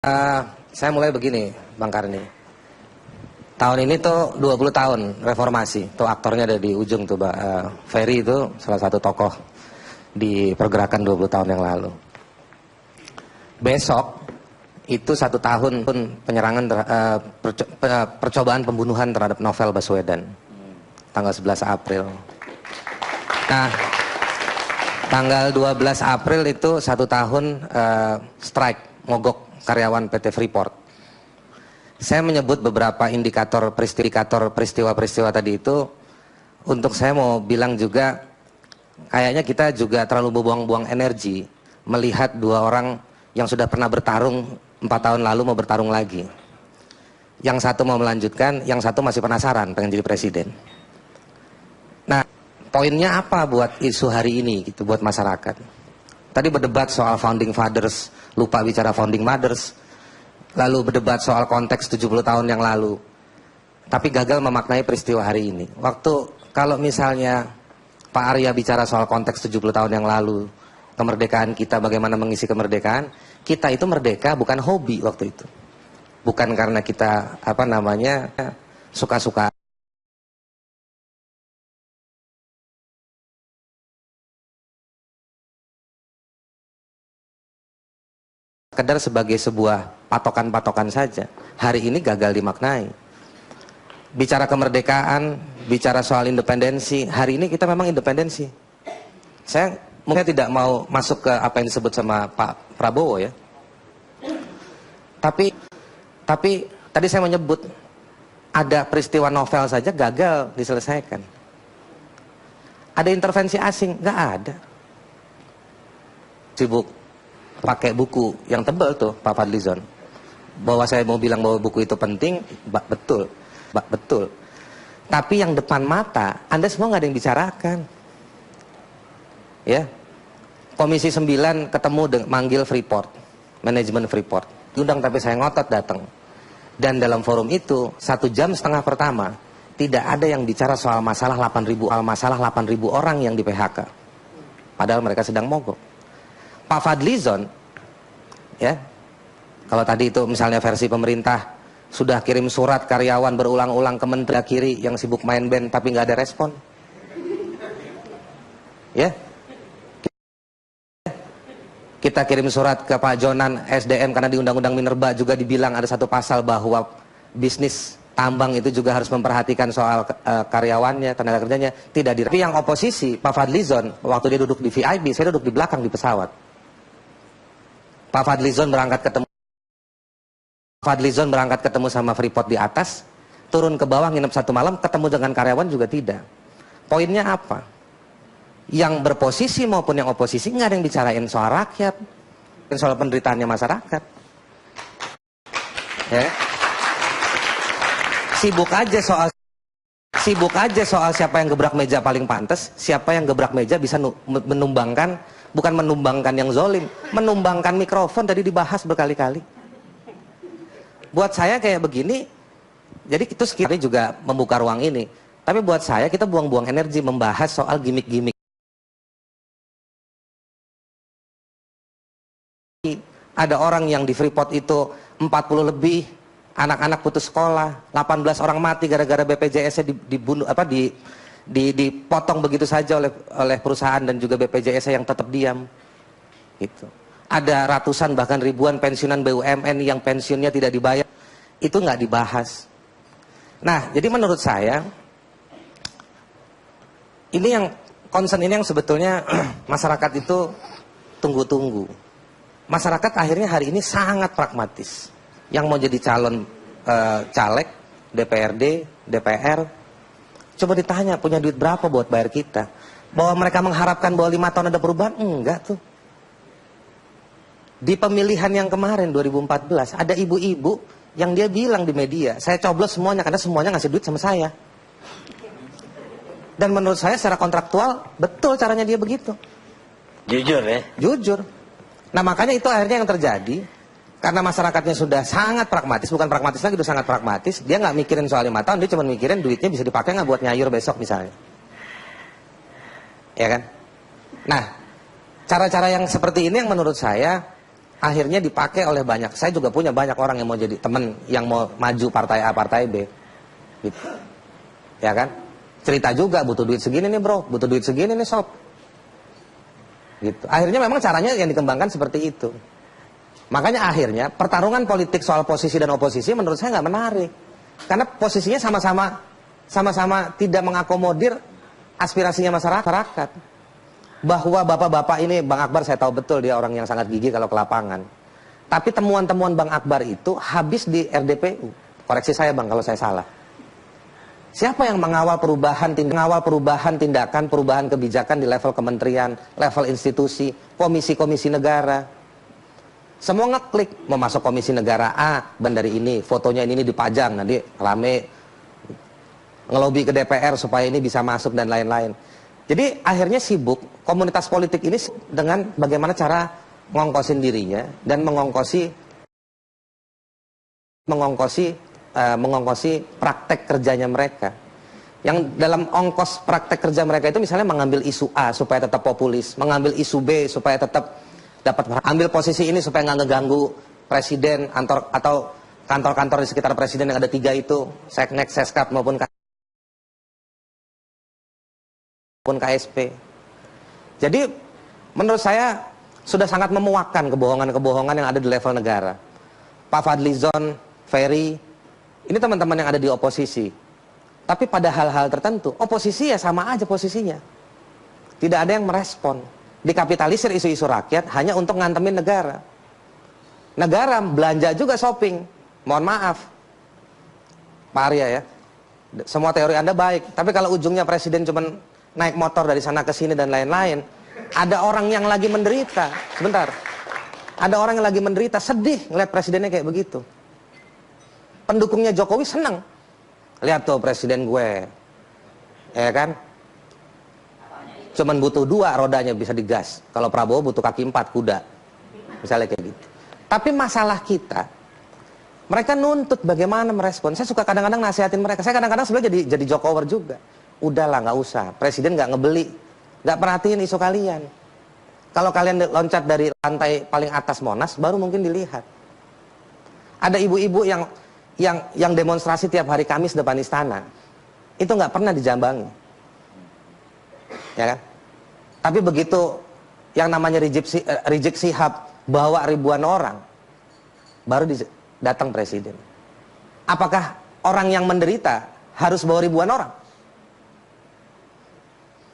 Saya mulai begini, Bang Karni. Tahun ini tuh 20 tahun reformasi. Tuh aktornya ada di ujung tuh, Ferry itu salah satu tokoh di pergerakan 20 tahun yang lalu. Besok itu 1 tahun pun penyerangan percobaan pembunuhan terhadap Novel Baswedan. Tanggal 11 April. Nah, tanggal 12 April itu 1 tahun strike, mogok karyawan PT Freeport. Saya menyebut beberapa indikator peristiwa-peristiwa tadi itu untuk saya mau bilang juga kayaknya kita juga terlalu buang-buang energi melihat 2 orang yang sudah pernah bertarung 4 tahun lalu mau bertarung lagi. Yang satu mau melanjutkan, yang satu masih penasaran pengen jadi presiden. Nah, poinnya apa buat isu hari ini gitu buat masyarakat? Tadi berdebat soal founding fathers, lupa bicara founding mothers. Lalu berdebat soal konteks 70 tahun yang lalu. Tapi gagal memaknai peristiwa hari ini. Kalau misalnya Pak Arya bicara soal konteks 70 tahun yang lalu, kemerdekaan kita, bagaimana mengisi kemerdekaan, kita itu merdeka bukan hobi waktu itu. Bukan karena kita suka-suka. Sekedar sebagai sebuah patokan-patokan saja. Hari ini gagal dimaknai. Bicara kemerdekaan, bicara soal independensi, hari ini kita memang independensi. Saya mungkin tidak mau masuk ke apa yang disebut sama Pak Prabowo ya. Tapi tadi saya menyebut ada peristiwa novel saja gagal diselesaikan. Ada intervensi asing, nggak ada. Sibuk pakai buku yang tebal tuh Pak Fadlizon. Bahwa saya mau bilang bahwa buku itu penting, betul. Tapi yang depan mata, Anda semua nggak ada yang bicarakan. Ya, Komisi 9 ketemu manggil Freeport, manajemen Freeport. Diundang tapi saya ngotot datang. Dan dalam forum itu 1,5 jam pertama tidak ada yang bicara soal masalah 8.000 orang yang di PHK. Padahal mereka sedang mogok. Pak Fadlizon, ya, kalau tadi itu misalnya versi pemerintah sudah kirim surat karyawan berulang-ulang ke Menteri Kiri yang sibuk main band tapi nggak ada respon, ya. Kita kirim surat ke Pak Jonan SDM karena di Undang-Undang Minerba juga dibilang ada satu pasal bahwa bisnis tambang itu juga harus memperhatikan soal karyawannya, tenaga kerjanya. Tidak di. Tapi yang oposisi, Pak Fadlizon, waktu dia duduk di VIP, saya duduk di belakang di pesawat. Pak Fadlizon berangkat ketemu sama Freeport di atas, turun ke bawah nginep 1 malam, ketemu dengan karyawan juga tidak. Poinnya apa? Yang berposisi maupun yang oposisi nggak ada yang bicarain soal rakyat, soal penderitaannya masyarakat. Ya. Sibuk aja soal siapa yang gebrak meja paling pantas, siapa yang gebrak meja bisa menumbangkan, bukan menumbangkan yang zolim, menumbangkan mikrofon. Tadi dibahas berkali-kali. Buat saya kayak begini, jadi itu sekiranya juga membuka ruang ini. Tapi buat saya kita buang-buang energi membahas soal gimmick-gimmick. Ada orang yang di Freeport itu 40 lebih anak-anak putus sekolah, 18 orang mati gara-gara BPJS-nya dibunuh dipotong begitu saja oleh perusahaan dan juga BPJS yang tetap diam. Gitu. Ada ratusan bahkan ribuan pensiunan BUMN yang pensiunnya tidak dibayar. Itu nggak dibahas. Nah, jadi menurut saya ini yang concern ini yang sebetulnya masyarakat itu tunggu-tunggu. Masyarakat akhirnya hari ini sangat pragmatis. Yang mau jadi calon caleg, DPRD, DPR, coba ditanya punya duit berapa buat bayar kita. Bahwa mereka mengharapkan bahwa 5 tahun ada perubahan, enggak tuh. Di pemilihan yang kemarin 2014 ada ibu-ibu yang dia bilang di media, saya coblos semuanya karena semuanya ngasih duit sama saya. Dan menurut saya secara kontraktual betul caranya dia begitu. Jujur ya? Jujur. Nah makanya itu akhirnya yang terjadi karena masyarakatnya sudah sangat pragmatis, bukan pragmatis lagi, sudah sangat pragmatis. Dia nggak mikirin soal 5 tahun, dia cuma mikirin duitnya bisa dipakai nggak buat nyayur besok misalnya. Ya kan? Nah, cara-cara yang seperti ini yang menurut saya akhirnya dipakai oleh banyak. Saya juga punya banyak orang yang mau jadi teman, yang mau maju partai A, partai B. Gitu. Ya kan? Cerita juga, butuh duit segini nih bro, butuh duit segini nih sob. Gitu. Akhirnya memang caranya yang dikembangkan seperti itu. Makanya akhirnya pertarungan politik soal posisi dan oposisi menurut saya nggak menarik. Karena posisinya sama-sama tidak mengakomodir aspirasinya masyarakat. Bahwa bapak-bapak ini, Bang Akbar saya tahu betul dia orang yang sangat gigih kalau ke lapangan. Tapi temuan-temuan Bang Akbar itu habis di RDPU. Koreksi saya Bang kalau saya salah. Siapa yang mengawal perubahan tindakan, perubahan kebijakan di level kementerian, level institusi, komisi-komisi negara? Semua ngeklik, mau masuk komisi negara A, dari ini, fotonya ini dipajang, nanti rame, ngelobi ke DPR supaya ini bisa masuk dan lain-lain. Jadi akhirnya sibuk, komunitas politik ini dengan bagaimana cara mengongkosin dirinya dan mengongkosi praktek kerjanya mereka. Yang dalam ongkos praktek kerja mereka itu misalnya mengambil isu A supaya tetap populis, mengambil isu B supaya tetap dapat ambil posisi ini supaya nggak ngeganggu presiden atau kantor-kantor di sekitar presiden yang ada 3 itu, Seknek, Seskap maupun KSP. Jadi menurut saya sudah sangat memuakkan kebohongan-kebohongan yang ada di level negara. Pak Fadlizon, Ferry, ini teman-teman yang ada di oposisi. Tapi pada hal-hal tertentu, oposisi ya sama aja posisinya. Tidak ada yang merespon. Dikapitalisir isu-isu rakyat hanya untuk ngantemin negara. Negara belanja juga shopping. Mohon maaf, Pak Arya ya. Semua teori Anda baik. Tapi kalau ujungnya presiden cuma naik motor dari sana ke sini dan lain-lain, ada orang yang lagi menderita. Sebentar. Ada orang yang lagi menderita, sedih ngeliat presidennya kayak begitu. Pendukungnya Jokowi senang. Lihat tuh presiden gue. Ya kan? Cuman butuh 2 rodanya bisa digas. Kalau Prabowo butuh kaki 4 kuda. Misalnya kayak gitu. Tapi masalah kita, mereka nuntut bagaimana merespon. Saya suka kadang-kadang nasihatin mereka. Saya kadang-kadang sebenarnya jadi jokower juga. Udahlah nggak usah. Presiden nggak ngebeli. Nggak perhatiin isu kalian. Kalau kalian loncat dari lantai paling atas Monas, baru mungkin dilihat. Ada ibu-ibu yang demonstrasi tiap hari Kamis depan istana, itu nggak pernah dijambangi, ya kan? Tapi begitu yang namanya Rizik Syihab bawa ribuan orang, baru datang presiden. Apakah orang yang menderita harus bawa ribuan orang?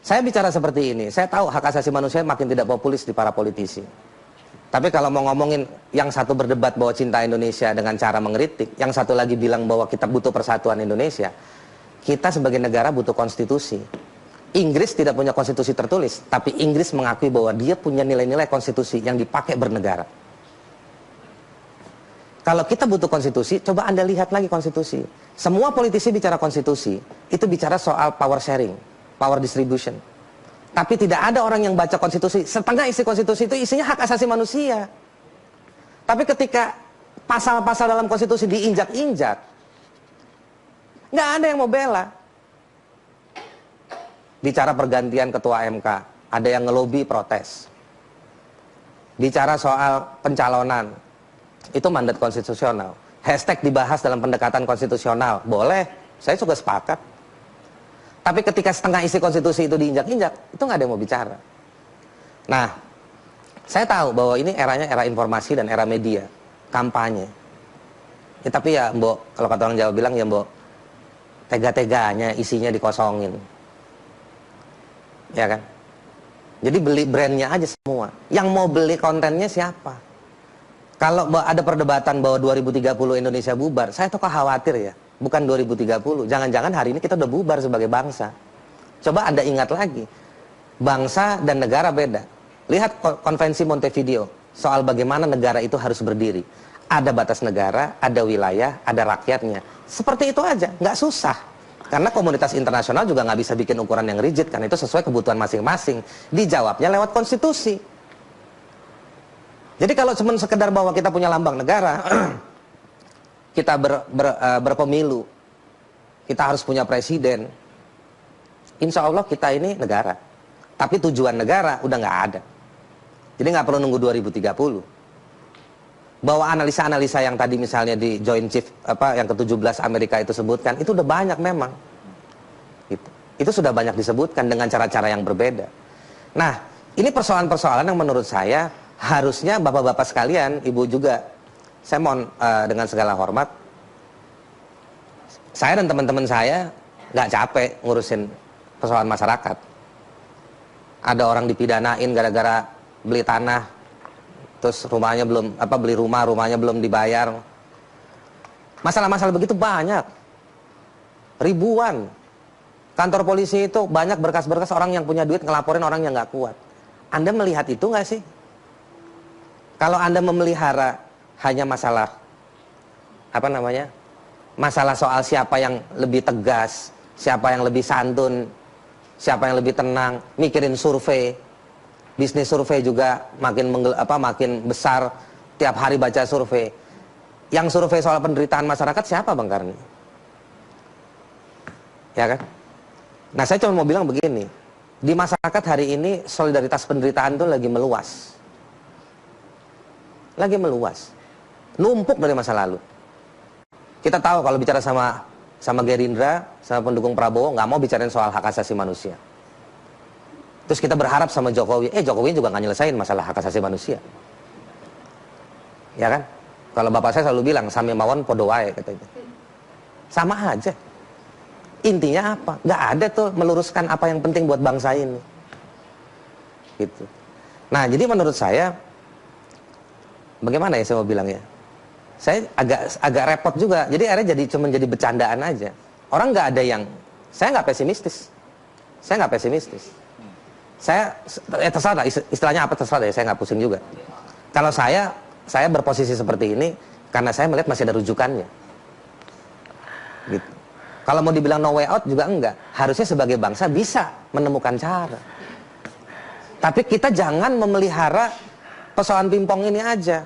Saya bicara seperti ini, saya tahu hak asasi manusia makin tidak populis di para politisi. Tapi kalau mau ngomongin, yang satu berdebat bahwa cinta Indonesia dengan cara mengkritik, yang satu lagi bilang bahwa kita butuh persatuan Indonesia, kita sebagai negara butuh konstitusi. Inggris tidak punya konstitusi tertulis, tapi Inggris mengakui bahwa dia punya nilai-nilai konstitusi yang dipakai bernegara. Kalau kita butuh konstitusi, coba Anda lihat lagi konstitusi. Semua politisi bicara konstitusi, itu bicara soal power sharing, power distribution. Tapi tidak ada orang yang baca konstitusi, setengah isi konstitusi itu isinya hak asasi manusia. Tapi ketika pasal-pasal dalam konstitusi diinjak-injak, nggak ada yang mau bela. Bicara pergantian ketua MK, ada yang ngelobi protes. Bicara soal pencalonan, itu mandat konstitusional. Hashtag dibahas dalam pendekatan konstitusional, boleh, saya juga sepakat. Tapi ketika setengah isi konstitusi itu diinjak-injak, itu nggak ada yang mau bicara. Nah, saya tahu bahwa ini eranya era informasi dan era media, kampanye. Ya, tapi ya mbok, kalau kata orang Jawa bilang ya mbok, tega-teganya isinya dikosongin. Ya kan? Jadi beli brandnya aja semua. Yang mau beli kontennya siapa? Kalau ada perdebatan bahwa 2030 Indonesia bubar, saya tuh khawatir ya. Bukan 2030, jangan-jangan hari ini kita udah bubar sebagai bangsa. Coba Anda ingat lagi, bangsa dan negara beda. Lihat konvensi Montevideo, soal bagaimana negara itu harus berdiri. Ada batas negara, ada wilayah, ada rakyatnya. Seperti itu aja, nggak susah. Karena komunitas internasional juga nggak bisa bikin ukuran yang rigid, karena itu sesuai kebutuhan masing-masing. Dijawabnya lewat konstitusi. Jadi kalau cuma sekedar bahwa kita punya lambang negara, kita berpemilu, kita harus punya presiden, insya Allah kita ini negara. Tapi tujuan negara udah nggak ada. Jadi nggak perlu nunggu 2030. bahwa analisa-analisa yang tadi misalnya di Joint Chief yang ke-17 Amerika itu sebutkan, itu udah banyak memang. Gitu. Itu sudah banyak disebutkan dengan cara-cara yang berbeda. Nah, ini persoalan-persoalan yang menurut saya harusnya bapak-bapak sekalian, ibu juga, saya mohon dengan segala hormat, saya dan teman-teman saya nggak capek ngurusin persoalan masyarakat. Ada orang dipidanain gara-gara beli tanah, terus rumahnya belum beli rumahnya belum dibayar. Masalah-masalah begitu banyak, ribuan. Kantor polisi itu banyak berkas-berkas orang yang punya duit ngelaporin orang yang nggak kuat. Anda melihat itu nggak sih? Kalau Anda memelihara hanya masalah masalah soal siapa yang lebih tegas, siapa yang lebih santun, siapa yang lebih tenang, mikirin survei, bisnis survei juga makin besar, tiap hari baca survei. Yang survei soal penderitaan masyarakat siapa, Bang Karni? Ya kan? Nah, saya cuma mau bilang begini, di masyarakat hari ini solidaritas penderitaan itu lagi meluas. Lagi meluas. Numpuk dari masa lalu. Kita tahu kalau bicara sama Gerindra, sama pendukung Prabowo, nggak mau bicarain soal hak asasi manusia. Terus kita berharap sama Jokowi, Jokowi juga nggak nyelesain masalah hak asasi manusia. Ya kan? Kalau bapak saya selalu bilang, sami mawon podo wae, katanya. Sama aja. Intinya apa? Nggak ada tuh meluruskan apa yang penting buat bangsa ini. Gitu. Nah, jadi menurut saya, bagaimana ya saya mau bilang ya? Saya agak repot juga. Jadi akhirnya cuma jadi bercandaan aja. Orang nggak ada yang, saya nggak pesimistis. Saya terserah istilahnya apa terserah deh, saya nggak pusing juga. Kalau saya berposisi seperti ini karena saya melihat masih ada rujukannya. Gitu. Kalau mau dibilang no way out juga enggak. Harusnya sebagai bangsa bisa menemukan cara. Tapi kita jangan memelihara persoalan pingpong ini aja.